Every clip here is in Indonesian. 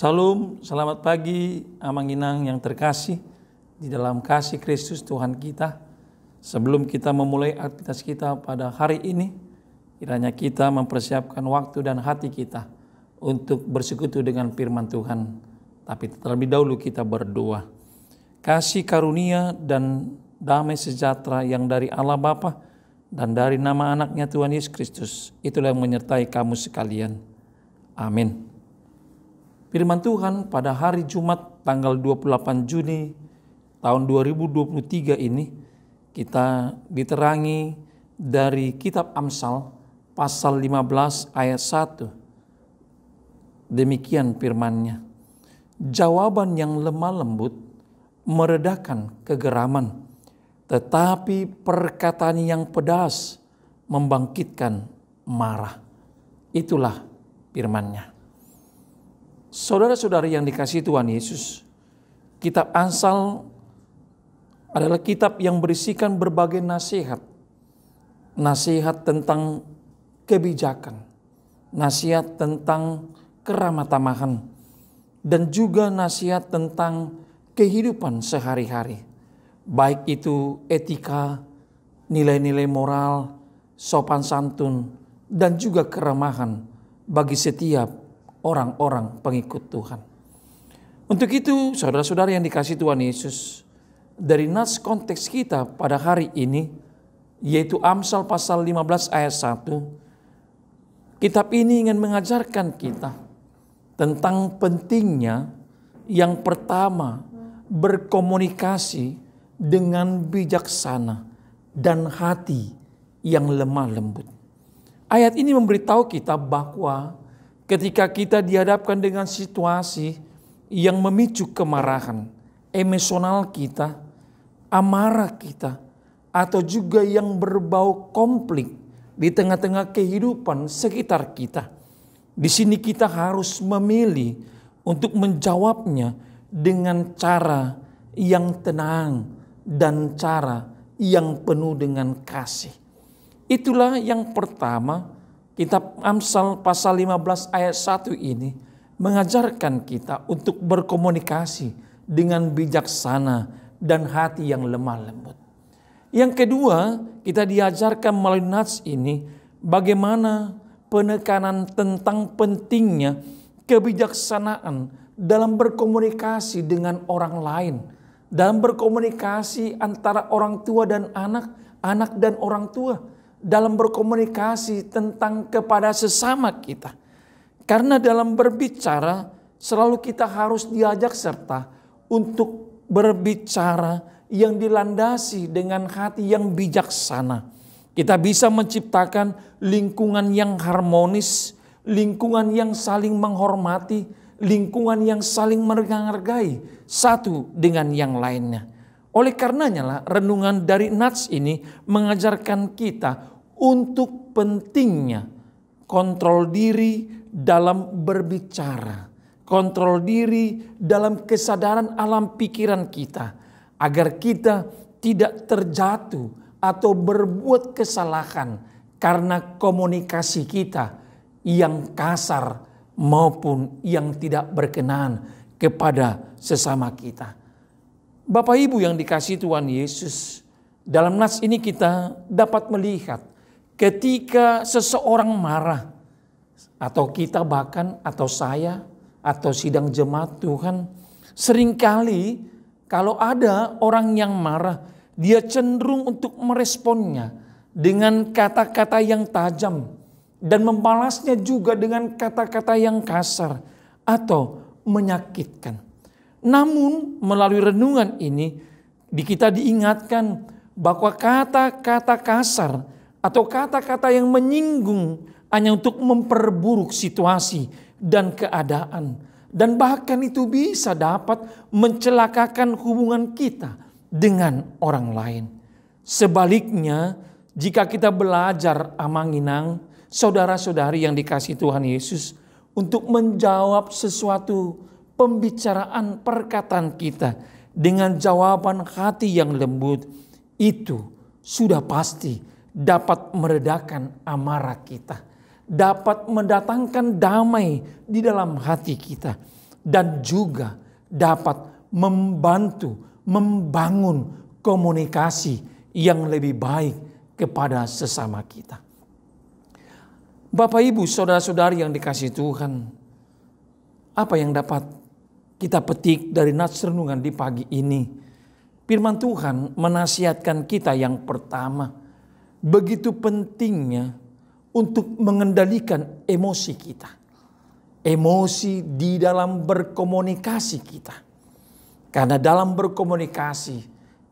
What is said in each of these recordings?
Salam, selamat pagi Amanginang yang terkasih di dalam kasih Kristus Tuhan kita. Sebelum kita memulai aktivitas kita pada hari ini, kiranya kita mempersiapkan waktu dan hati kita untuk bersekutu dengan firman Tuhan. Tapi terlebih dahulu kita berdoa. Kasih karunia dan damai sejahtera yang dari Allah Bapa dan dari nama anaknya Tuhan Yesus Kristus, itulah yang menyertai kamu sekalian. Amin. Firman Tuhan pada hari Jumat tanggal 28 Juni tahun 2023 ini kita diterangi dari kitab Amsal pasal 15 ayat 1. Demikian firman-Nya. Jawaban yang lemah lembut meredakan kegeraman, tetapi perkataan yang pedas membangkitkan marah. Itulah firman-Nya. Saudara-saudari yang dikasihi Tuhan Yesus, kitab Amsal adalah kitab yang berisikan berbagai nasihat. Nasihat tentang kebijakan, nasihat tentang keramah tamahan, dan juga nasihat tentang kehidupan sehari-hari. Baik itu etika, nilai-nilai moral, sopan santun, dan juga keramahan bagi setiap orang-orang pengikut Tuhan. Untuk itu, saudara-saudara yang dikasihi Tuhan Yesus, dari nas konteks kita pada hari ini, yaitu Amsal pasal 15 ayat 1, kitab ini ingin mengajarkan kita tentang pentingnya yang pertama berkomunikasi dengan bijaksana dan hati yang lemah lembut. Ayat ini memberitahu kita bahwa ketika kita dihadapkan dengan situasi yang memicu kemarahan, emosional kita, amarah kita, atau juga yang berbau konflik di tengah-tengah kehidupan sekitar kita. Di sini kita harus memilih untuk menjawabnya dengan cara yang tenang dan cara yang penuh dengan kasih. Itulah yang pertama. Kitab Amsal pasal 15 ayat 1 ini mengajarkan kita untuk berkomunikasi dengan bijaksana dan hati yang lemah lembut. Yang kedua, kita diajarkan melalui nats ini bagaimana penekanan tentang pentingnya kebijaksanaan dalam berkomunikasi dengan orang lain, dalam berkomunikasi antara orang tua dan anak, anak dan orang tua, dalam berkomunikasi tentang kepada sesama kita. Karena dalam berbicara selalu kita harus diajak serta untuk berbicara yang dilandasi dengan hati yang bijaksana. Kita bisa menciptakan lingkungan yang harmonis, lingkungan yang saling menghormati, lingkungan yang saling menghargai satu dengan yang lainnya. Oleh karenanya lah renungan dari nats ini mengajarkan kita untuk pentingnya kontrol diri dalam berbicara, kontrol diri dalam kesadaran alam pikiran kita, agar kita tidak terjatuh atau berbuat kesalahan karena komunikasi kita yang kasar maupun yang tidak berkenan kepada sesama kita. Bapak Ibu yang dikasihi Tuhan Yesus, dalam nats ini kita dapat melihat ketika seseorang marah, atau kita bahkan, atau saya, atau sidang jemaat Tuhan, seringkali kalau ada orang yang marah, dia cenderung untuk meresponnya dengan kata-kata yang tajam, dan membalasnya juga dengan kata-kata yang kasar atau menyakitkan. Namun melalui renungan ini, kita diingatkan bahwa kata-kata kasar atau kata-kata yang menyinggung hanya untuk memperburuk situasi dan keadaan. Dan bahkan itu bisa dapat mencelakakan hubungan kita dengan orang lain. Sebaliknya, jika kita belajar amanginang, saudara-saudari yang dikasihi Tuhan Yesus, untuk menjawab sesuatu pembicaraan perkataan kita dengan jawaban hati yang lembut, itu sudah pasti dapat meredakan amarah kita, dapat mendatangkan damai di dalam hati kita, dan juga dapat membantu membangun komunikasi yang lebih baik kepada sesama kita. Bapak, Ibu, saudara-saudari yang dikasihi Tuhan, apa yang dapat kita petik dari nats renungan di pagi ini? Firman Tuhan menasihatkan kita yang pertama, begitu pentingnya untuk mengendalikan emosi kita. Emosi di dalam berkomunikasi kita. Karena dalam berkomunikasi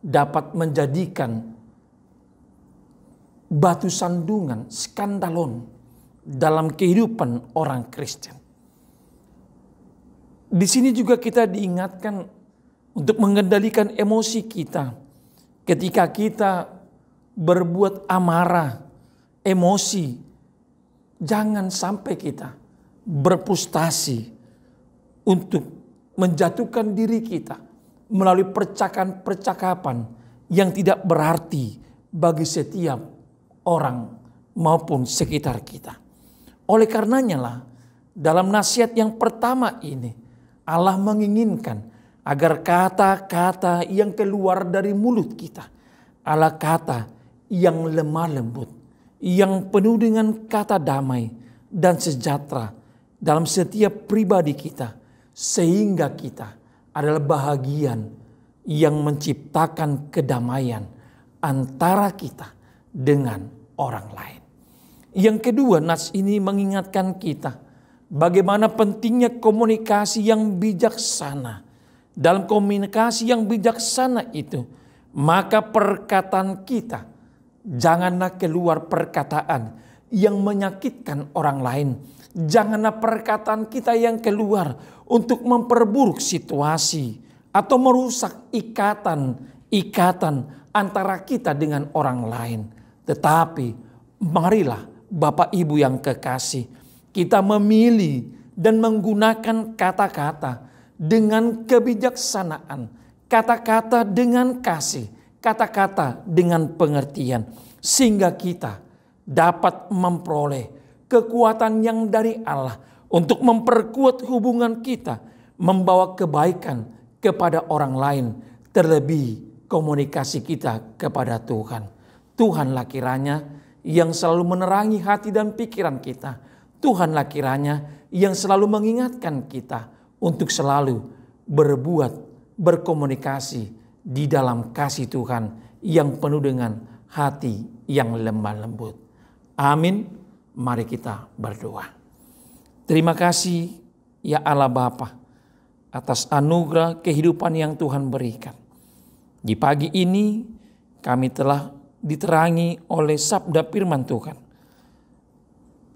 dapat menjadikan batu sandungan, skandalon dalam kehidupan orang Kristen. Di sini juga kita diingatkan untuk mengendalikan emosi kita. Ketika kita berbuat amarah, emosi, jangan sampai kita berfrustasi untuk menjatuhkan diri kita melalui percakapan yang tidak berarti bagi setiap orang maupun sekitar kita. Oleh karenanya lah, dalam nasihat yang pertama ini, Allah menginginkan agar kata-kata yang keluar dari mulut kita adalah kata yang lemah lembut, yang penuh dengan kata damai dan sejahtera dalam setiap pribadi kita, sehingga kita adalah bahagian yang menciptakan kedamaian antara kita dengan orang lain. Yang kedua, nats ini mengingatkan kita bagaimana pentingnya komunikasi yang bijaksana. Dalam komunikasi yang bijaksana itu, maka perkataan kita janganlah keluar perkataan yang menyakitkan orang lain. Janganlah perkataan kita yang keluar untuk memperburuk situasi atau merusak ikatan antara kita dengan orang lain. Tetapi marilah Bapak Ibu yang kekasih, kita memilih dan menggunakan kata-kata dengan kebijaksanaan, kata-kata dengan kasih, kata-kata dengan pengertian, sehingga kita dapat memperoleh kekuatan yang dari Allah untuk memperkuat hubungan kita, membawa kebaikan kepada orang lain, terlebih komunikasi kita kepada Tuhan. Tuhanlah kiranya yang selalu menerangi hati dan pikiran kita. Tuhanlah kiranya yang selalu mengingatkan kita untuk selalu berkomunikasi di dalam kasih Tuhan yang penuh dengan hati yang lemah lembut. Amin. Mari kita berdoa. Terima kasih ya Allah Bapa atas anugerah kehidupan yang Tuhan berikan. Di pagi ini kami telah diterangi oleh sabda firman Tuhan.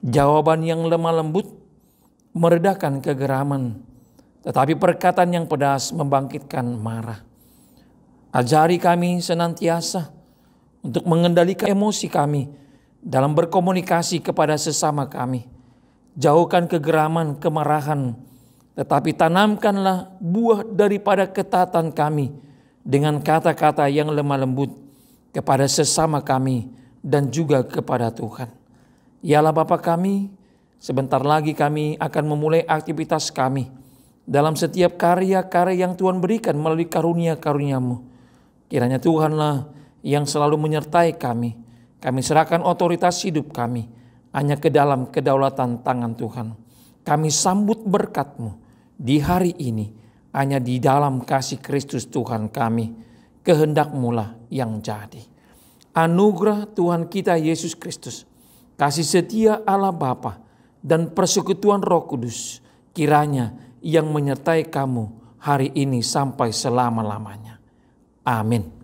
Jawaban yang lemah lembut meredakan kegeraman, tetapi perkataan yang pedas membangkitkan marah. Ajari kami senantiasa untuk mengendalikan emosi kami dalam berkomunikasi kepada sesama kami. Jauhkan kegeraman, kemarahan, tetapi tanamkanlah buah daripada ketaatan kami dengan kata-kata yang lemah lembut kepada sesama kami dan juga kepada Tuhan. Yalah Bapa kami, sebentar lagi kami akan memulai aktivitas kami dalam setiap karya-karya yang Tuhan berikan melalui karunia-karunia-Mu. Kiranya Tuhanlah yang selalu menyertai kami. Kami serahkan otoritas hidup kami hanya ke dalam kedaulatan tangan Tuhan. Kami sambut berkat-Mu di hari ini hanya di dalam kasih Kristus Tuhan kami. Kehendak-Mu lah yang jadi. Anugerah Tuhan kita Yesus Kristus, kasih setia Allah Bapa dan persekutuan Roh Kudus kiranya yang menyertai kamu hari ini sampai selama-lamanya. Amin.